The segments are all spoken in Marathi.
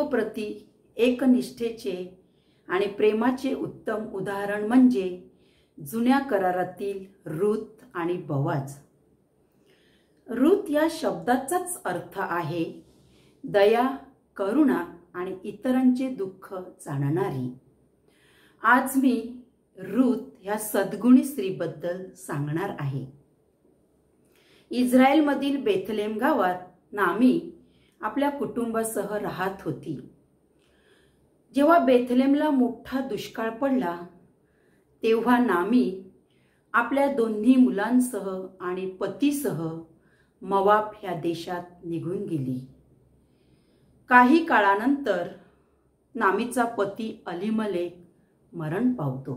देवप्रती एकनिष्ठेचे आणि प्रेमाचे उत्तम उदाहरण म्हणजे जुन्या करारातील रूथ आणि बोआज। रूथ या शब्दाचाच अर्थ आहे दया, करुणा आणि इतरांचे दुःख जाणणारी। आज मी रूथ ह्या सद्गुणी स्त्रीबद्दल सांगणार आहे। इस्रायलमधील बेथलेम गावात नामी आपल्या कुटुंबासह राहत होती। जेव्हा बेथलेमला मोठा दुष्काळ पडला तेव्हा नामी आपल्या दोन्ही मुलांसह आणि पतीसह मोआब ह्या देशात निघून गेली। काही काळानंतर नामीचा पती अलीमलेक मरण पावतो।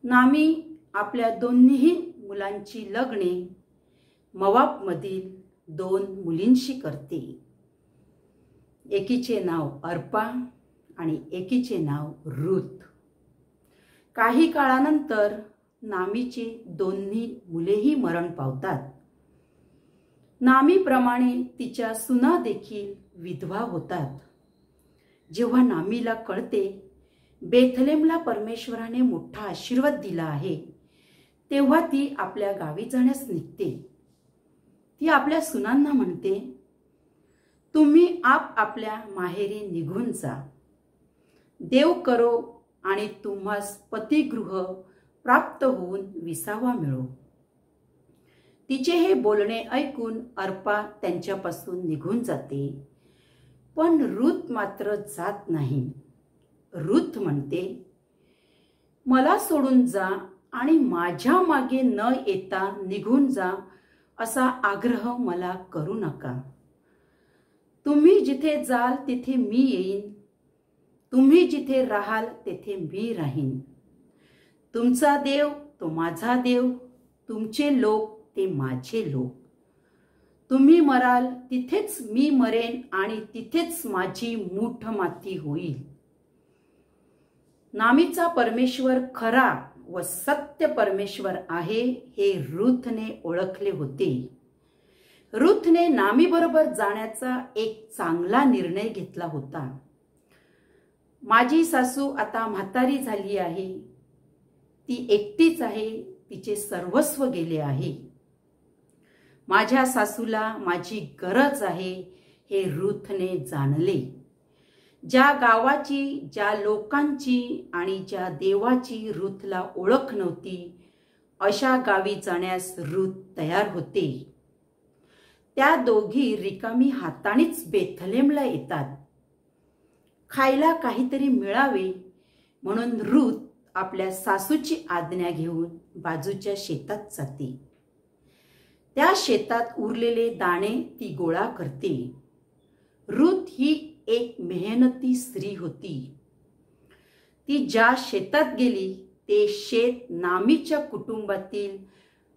नामी आपल्या दोन्ही मुलांची लग्ने मोआबमधील 2 मुलींशी करते। एकीचे नाव अर्पा आणि एकीचे नाव रूथ। काही काळानंतर नामीची दोन्ही मुलेही मरण पावतात। नामीप्रमाणे तिच्या सुना देखील विधवा होतात। जेव्हा नामीला कळते बेथलेमला परमेश्वराने मोठा आशीर्वाद दिला आहे, तेव्हा ती आपल्या गावी जाण्यास निघते। ती आपल्या सुनांना म्हणते, तुम्ही आपल्या माहेरी निघून जा। देव करो आणि तुम्हास पतिगृह प्राप्त होऊन विसावा मिळो। तिचे हे बोलणे ऐकून अर्पा त्यांच्यापासून निघून जाते, पण रूथ मात्र जात नाही। रूथ म्हणते, मला सोडून जा आणि माझ्या मागे न येता निघून जा असा आग्रह मला करू नका। तुम्ही जिथे जाल तिथे मी येईन, तुम्ही जिथे राहाल तेथे मी राहीन। तुमचा देव तो माझा देव, तुमचे लोक ते माझे लोक। तुम्ही मराल तिथेच मी मरेन आणि तिथेच माझी मूठ माती होईल। नामीचा परमेश्वर खरा व सत्य परमेश्वर आहे हे रूथने ओळखले होते। रूथने नामी बरोबर जाण्याचा एक चांगला निर्णय घेतला होता। माझी सासू आता म्हातारी झाली आहे, ती एकटीच आहे, तिचे सर्वस्व गेले आहे। माझ्या सासूला माझी गरज आहे हे रूथने जाणले। ज्या गावाची, ज्या लोकांची आणि ज्या देवाची रूथला ओळख नव्हती, अशा गावी जाण्यास रूथ तयार होते। त्या दोघी रिकामी हातानेच बेथलेमला येतात। खायला काहीतरी मिळावे म्हणून रूथ आपल्या सासूची आज्ञा घेऊन बाजूच्या शेतात जाते। त्या शेतात उरलेले दाणे ती गोळा करते। रूथ ही एक मेहनती स्त्री होती। ती ज्या शेतात गेली ते शेत नामीच्या कुटुंबातील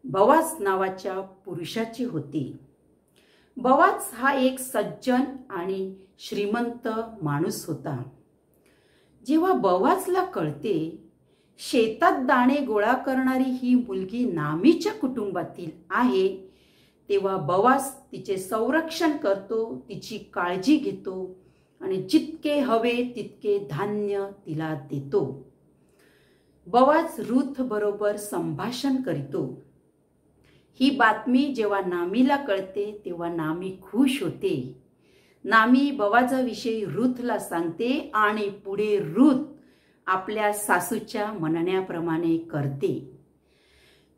बोआज नावाच्या पुरुषाचे होते। बोआज हा एक सज्जन आणि श्रीमंत माणूस होता। जेव्हा बोआजला कळते शेतात दाणे गोळा करणारी ही मुलगी नामीच्या कुटुंबातील आहे, तेव्हा बोआज तिचे संरक्षण करतो, तिची काळजी घेतो आणि जितके हवे तितके धान्य तिला देतो। बोआज रूथ बरोबर संभाषण करीतो। ही बातमी जेव्हा नामीला कळते तेव्हा नामी खुश होते। नामी बोआजाविषयी रूथला सांगते आणि पुढे रूथ आपल्या सासूच्या म्हणण्याप्रमाणे करते।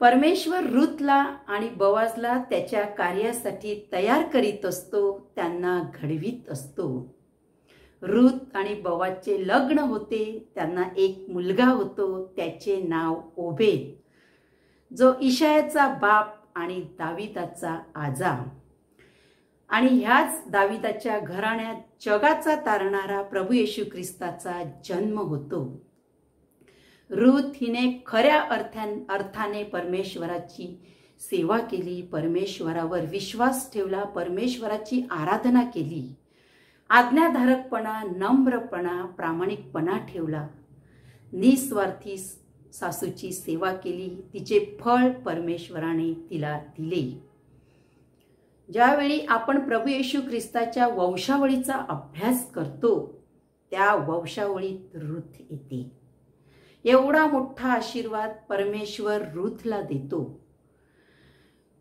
परमेश्वर रूथला आणि बोआजला त्याच्या कार्यासाठी तयार करीत असतो, त्यांना घडवीत असतो। रूथ आणि बोआजचे लग्न होते, त्यांना एक मुलगा होतो, त्याचे नाव ओबेद, जो इशायाचा बाप आणि दाविदाचा आजा। आणि ह्याच दाविदाच्या घराण्यात जगाचा तारणारा प्रभू येशू ख्रिस्ताचा जन्म होतो। रूथ हिने खऱ्या अर्थाने परमेश्वराची सेवा केली, परमेश्वरावर विश्वास ठेवला, परमेश्वराची आराधना केली, आज्ञाधारकपणा, नम्रपणा, प्रामाणिकपणा ठेवला, निस्वार्थी सासूची सेवा केली। तिचे फळ परमेश्वराने तिला दिले। ज्यावेळी आपण प्रभू येशू ख्रिस्ताच्या वंशावळीचा अभ्यास करतो त्या वंशावळीत रूथ येते. एवढा मोठा आशीर्वाद परमेश्वर रूथला देतो.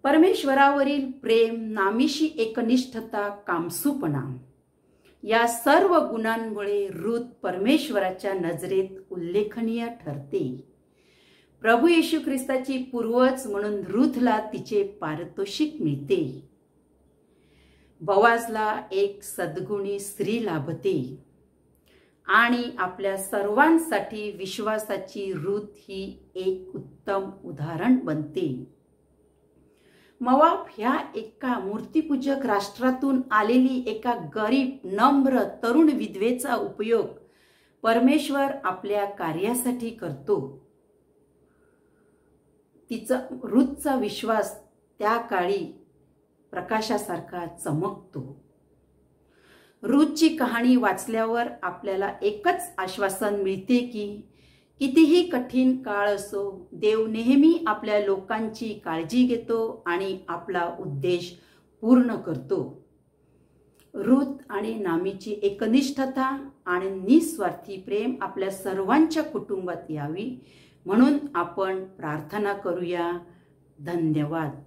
परमेश्वरावरील प्रेम, नामीशी एकनिष्ठता, कामसूपणा या सर्व गुणांमुळे रूथ परमेश्वराच्या नजरेत उल्लेखनीय ठरते. प्रभू येशू ख्रिस्ताची पूर्वज म्हणून रूथला तिचे पारितोषिक मिळते. बोआजला एक सद्गुणी स्त्री लाभते आणि आपल्या सर्वांसाठी विश्वासाची रूथ ही एक उत्तम उदाहरण बनते. मोआब ह्या एका मूर्तिपूजक राष्ट्रातून आलेली एका गरीब, नम्र तरुण विधवेचा उपयोग परमेश्वर आपल्या कार्यासाठी करतो. रूथचा विश्वास त्या काळी प्रकाशासारखा चमकतो. रूथची कहाणी वाचल्यावर आपल्याला एकच आश्वासन मिळते की कितीही कठीण काळ असो, देव नेहमी आपल्या लोकांची काळजी घेतो आणि आपला उद्देश पूर्ण करतो. रूथ आणि नामीची एकनिष्ठता आणि निस्वार्थी प्रेम आपल्या सर्वांच्या कुटुंबात यावी म्हणून आपण प्रार्थना करूया. धन्यवाद.